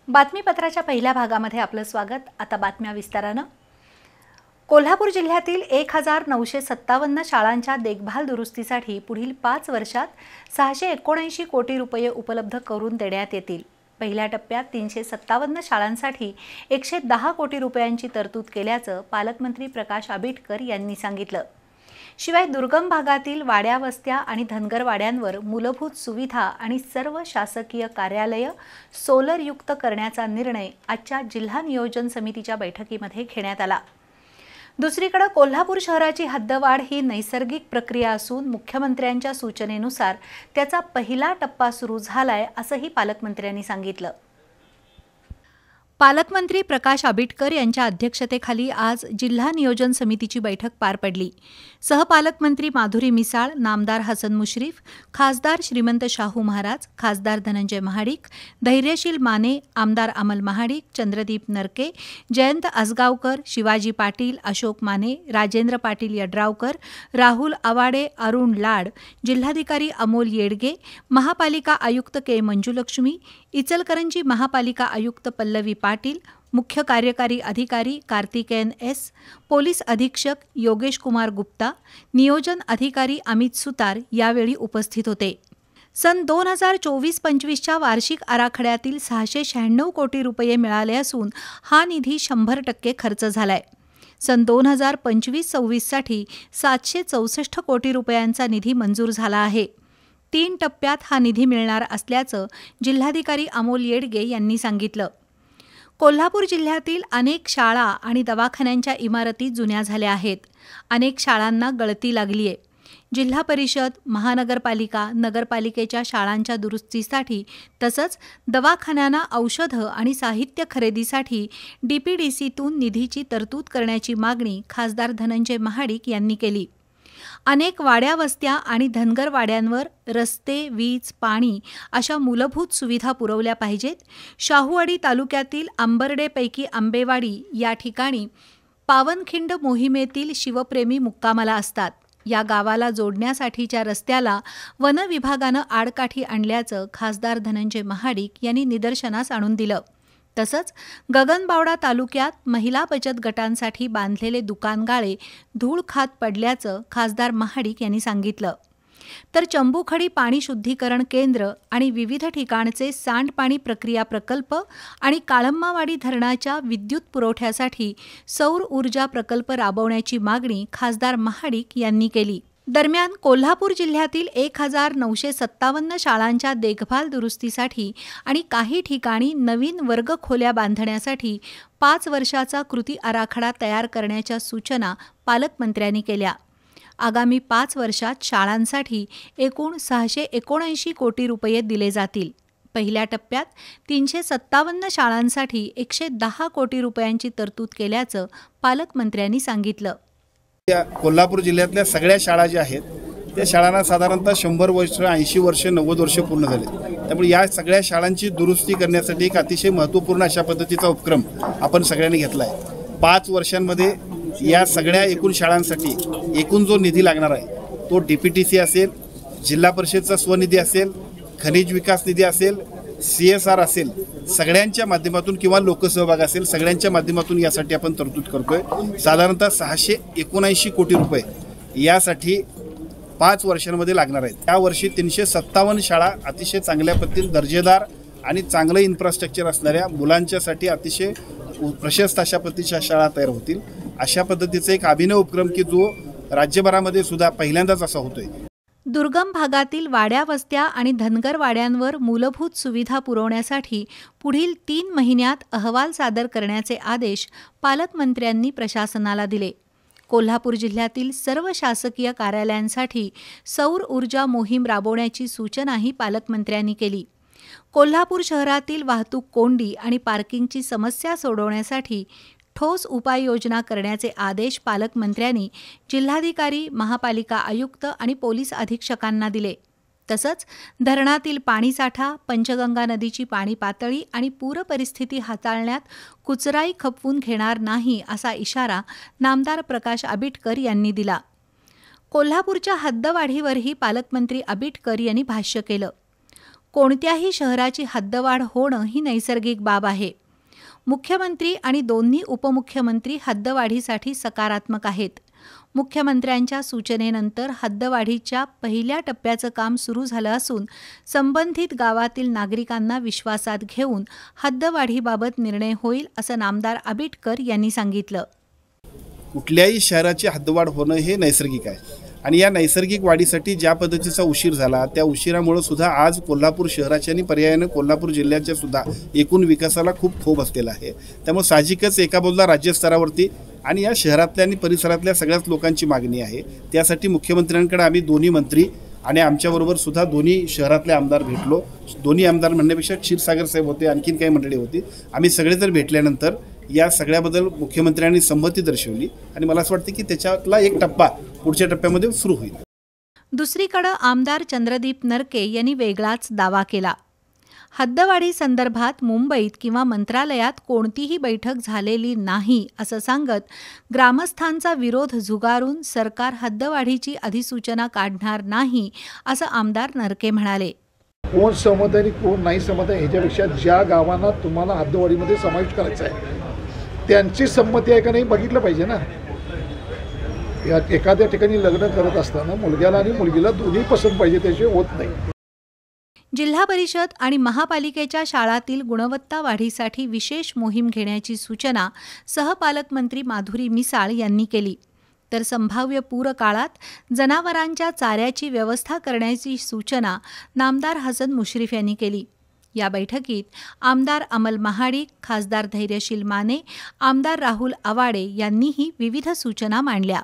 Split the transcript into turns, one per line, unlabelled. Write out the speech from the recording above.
बातमीपत्राच्या पहिल्या भागामध्ये आपलं स्वागत। आता बातम्या विस्तारानं। कोल्हापूर जिल्ह्यातील 1957 शाळांच्या देखभाल दुरुस्तीसाठी पुढील 5 वर्षात 679 कोटी रुपये उपलब्ध करून देण्यात येतील। पहिल्या टप्प्यात 357 शाळांसाठी 110 कोटी रुपयांची तरतूद केल्याचं पालकमंत्री प्रकाश आबिटकर यांनी सांगितलं। शिवाय दुर्गम भागातील वाड्या वस्त्या आणि धनगर वाड्यांवर मूलभूत सुविधा आणि सर्व शासकीय कार्यालय सोलर युक्त करण्याचा निर्णय आजच्या जिल्हा नियोजन समितीच्या बैठकीमध्ये घेण्यात आला। दुसरीकडे कोल्हापूर शहराची हद्दवाढ ही नैसर्गिक प्रक्रिया असून मुख्यमंत्र्यांच्या सूचनेनुसार त्याचा पहिला टप्पा सुरू झालाय असंही पालकमंत्र्यांनी सांगितलं। पालकमंत्री प्रकाश आबिटकर यांच्या अध्यक्षतेखाली आज जिल्हा नियोजन समितीची बैठक पार पडली। सहपालकमंत्री माधुरी मिसाळ, नामदार हसन मुश्रीफ, खासदार श्रीमंत शाहू महाराज, खासदार धनंजय महाडिक, धैर्यशील माने, आमदार अमल महाडिक, चंद्रदीप नरके, जयंत आसगावकर, शिवाजी पाटील, अशोक माने, राजेंद्र पाटील यड्रावकर, राहुल आवाडे, अरुण लाड, जिल्हाधिकारी अमोल येडगे, महापालिका आयुक्त के मंजुलक्ष्मी, इचलकरंजी महापालिका आयुक्त पल्लवी पाटील, मुख्य कार्यकारी अधिकारी कार्तिकेयन एस, पोलीस अधीक्षक योगेश कुमार गुप्ता, नियोजन अधिकारी अमित सुतार यावेळी उपस्थित होते। सन 2024-25च्या वार्षिक आराखड्यातील 696 कोटी रुपये मिळाले असून हा निधी 100% खर्च झालाय। सन 2025-26 साठी 764 कोटी रुपयांचा निधी मंजूर झाला आहे। 3 टप्प्यात हा निधी मिळणार असल्याचं जिल्हाधिकारी अमोल येडगे यांनी सांगितलं। कोल्हापूर जिल्ह्यातील अनेक शाळा आणि दवाखान्यांच्या इमारती जुन्या झाल्या आहेत। अनेक शाळांना गळती लागली आहे। जिल्हा परिषद, महानगरपालिका, नगरपालिकेच्या शाळांच्या दुरुस्तीसाठी तसंच दवाखान्यांना औषधं आणि साहित्य खरेदीसाठी डीपीडीसीतून निधीची तरतूद करण्याची मागणी खासदार धनंजय महाडिक यांनी केली। अनेक वाड्या वस्त्या आणि धनगर वाड्यांवर रस्ते, वीज, पाणी अशा मूलभूत सुविधा पुरवल्या पाहिजेत। शाहूवाडी तालुक्यातील आंबर्डेपैकी आंबेवाडी या ठिकाणी पावनखिंड मोहिमेतील शिवप्रेमी मुक्कामाला असतात। या गावाला जोडण्यासाठीच्या रस्त्याला वन विभागानं आडकाठी आणल्याचं खासदार धनंजय महाडिक यांनी निदर्शनास आणून दिलं। तसंच गगनबावडा तालुक्यात महिला बचत गटांसाठी बांधलेले दुकानगाळे धूळ खात पडल्याचं खासदार महाडिक यांनी सांगितलं। तर चंबुखडी पाणी शुद्धीकरण केंद्र आणि विविध ठिकाणचे सांडपाणी प्रक्रिया प्रकल्प आणि काळम्मावाडी धरणाच्या विद्युत पुरवठ्यासाठी सौर ऊर्जा प्रकल्प राबवण्याची मागणी खासदार महाडिक यांनी केली। दरम्यान कोल्हापूर जिल्ह्यातील 1957 शाळांच्या देखभाल दुरुस्तीसाठी आणि काही ठिकाणी नवीन वर्गखोल्या बांधण्यासाठी 5 वर्षाचा कृती आराखडा तयार करण्याच्या सूचना पालकमंत्र्यांनी केल्या। आगामी 5 वर्षात शाळांसाठी एकूण 679 कोटी रुपये दिले जातील। पहिल्या टप्प्यात 357 शाळांसाठी 110 कोटी रुपयांची तरतूद केल्याचं पालकमंत्र्यांनी सांगितलं।
कोल्हापूर जिल्ह्यातल्या सगळ्या शाळा ज्या आहेत त्या शाळांना साधारणतः 100 वर्ष, 80 वर्ष, 90 वर्ष पूर्ण झाले। त्यामुळे या सगळ्या शाळांची दुरुस्ती करण्यासाठी एक अतिशय महत्त्वपूर्ण अशा पद्धतीचा उपक्रम आपण सगळ्यांनी घेतला आहे। 5 वर्षांमध्ये या सगळ्या एकूण शाळांसाठी एकूण जो निधी लागणार आहे तो डीपीटीसी असेल, जिल्हा परिषदचा स्वनिधी असेल, खनिज विकास निधी असेल, CSR असेल, सगळ्यांच्या माध्यमातून किंवा लोकसहभाग असेल, सगळ्यांच्या माध्यमातून यासाठी आपण तरतूद करतोय। साधारणतः 679 कोटी रुपये यासाठी 5 वर्षांमध्ये लागणार आहेत। या वर्षी 357 शाळा अतिशय चांगल्या पद्धतीने दर्जेदार आणि चांगलं इन्फ्रास्ट्रक्चर असणाऱ्या मुलांच्यासाठी अतिशय प्रशस्त अशा पद्धतीच्या शाळा तयार होतील। अशा पद्धतीचा एक अभिनव उपक्रम की जो राज्यभरामध्ये सुद्धा पहिल्यांदाच असा होतोय।
दुर्गम भागातील वाड्या वस्त्या आणि धनगर वाड्यांवर मूलभूत सुविधा पुरवण्यासाठी पुढील 3 महिन्यात अहवाल सादर करण्याचे आदेश पालकमंत्र्यांनी प्रशासनाला दिले। कोल्हापूर जिल्ह्यातील सर्व शासकीय कार्यालयांसाठी सौर ऊर्जा मोहीम राबवण्याची सूचनाही पालकमंत्र्यांनी केली। कोल्हापूर शहरातील वाहतूक कोंडी आणि पार्किंगची समस्या सोडवण्यासाठी ठोस उपाययोजना करण्याचे आदेश पालकमंत्र्यांनी जिल्हाधिकारी, महापालिका आयुक्त आणि पोलीस अधीक्षकांना दिले। तसंच धरणातील पाणीसाठा, पंचगंगा नदीची पाणी पातळी आणि पूर परिस्थिती हाताळण्यात कुचराई खपवून घेणार नाही असा इशारा नामदार प्रकाश आबिटकर यांनी दिला। कोल्हापूरच्या हद्दवाढीवरही पालकमंत्री आबिटकर यांनी भाष्य केलं। कोणत्याही शहराची हद्दवाढ होणं ही नैसर्गिक बाब आहे. मुख्यमंत्री आणि दोन्ही उपमुख्यमंत्री हद्दवाढीसाठी सकारात्मक आहेत. मुख्यमंत्र्यांच्या सूचनेनंतर हद्दवाढीच्या पहिल्या टप्प्याचं काम सुरू झालं असून संबंधित गावातील नागरिकांना विश्वासात घेऊन हद्दवाढीबाबत निर्णय होईल असं नामदार आबिटकर यांनी सांगितलं.
कुठल्याही शहराची हद्दवाढ होणं हे नैसर्गिक आहे आणि या नैसर्गिक वाढीसाठी ज्या पद्धतीचा उशीर झाला त्या उशिरामुळे सुद्धा आज कोल्हापूर शहराच्या आणि पर्यायानं कोल्हापूर जिल्ह्याच्या सुद्धा एकूण विकासाला खूप फोब असलेला आहे. त्यामुळे साहजिकच एका बाजूला राज्यस्तरावरती आणि या शहरातल्या आणि परिसरातल्या सगळ्याच लोकांची मागणी आहे. त्यासाठी मुख्यमंत्र्यांकडे आम्ही दोन्ही मंत्री आणि आमच्याबरोबर सुद्धा दोन्ही शहरातले आमदार भेटलो. दोन्ही आमदार म्हणण्यापेक्षा क्षीरसागर साहेब होते, आणखीन काही मंडळी होती. आम्ही सगळे जर भेटल्यानंतर या सगळ्याबद्दल मुख्यमंत्र्यांनी संमती दर्शवली आणि मला असं वाटतं की त्याच्यातला एक टप्पा पुढच्या टप्प्यामध्ये सुरू होईल.
दुसरीकडे आमदार चंद्रदीप नरके यांनी वेगळाच दावा केला. हद्दवाढी संदर्भात मुंबईत किंवा मंत्रालयात कोणतीही बैठक झालेली नाही असं सांगत ग्रामस्थांचा विरोध झुगारून सरकार हद्दवाढीची अधिसूचना काढणार नाही असं आमदार नरके म्हणाले.
कोण सहमत आहे आणि कोण नाही सहमत आहे ह्याच्यापेक्षा ज्या गावांना तुम्हाला हद्दवाढीमध्ये समाविष्ट करायचं आहे त्यांची संमती आहे का नाही बघितलं पाहिजे ना. या एखाद्या ठिकाणी लग्न करत असताना मुलग्याला आणि मुलगीला दोन्ही पसंत पाहिजे, त्याशिवाय होत नाही.
जिल्हा परिषद आणि महापालिकेच्या शाळांतील गुणवत्ता वाढीसाठी विशेष मोहीम घेण्याची सूचना सहपालकमंत्री माधुरी मिसाळ यांनी केली. तर संभाव्य पूर काळात जनावरांच्या चाऱ्याची व्यवस्था करण्याची सूचना नामदार हसन मुश्रीफ यांनी केली. या बैठकीत आमदार अमल महाडिक, खासदार धैर्यशील माने, आमदार राहुल आवाडे यांनीही विविध सूचना मांडल्या.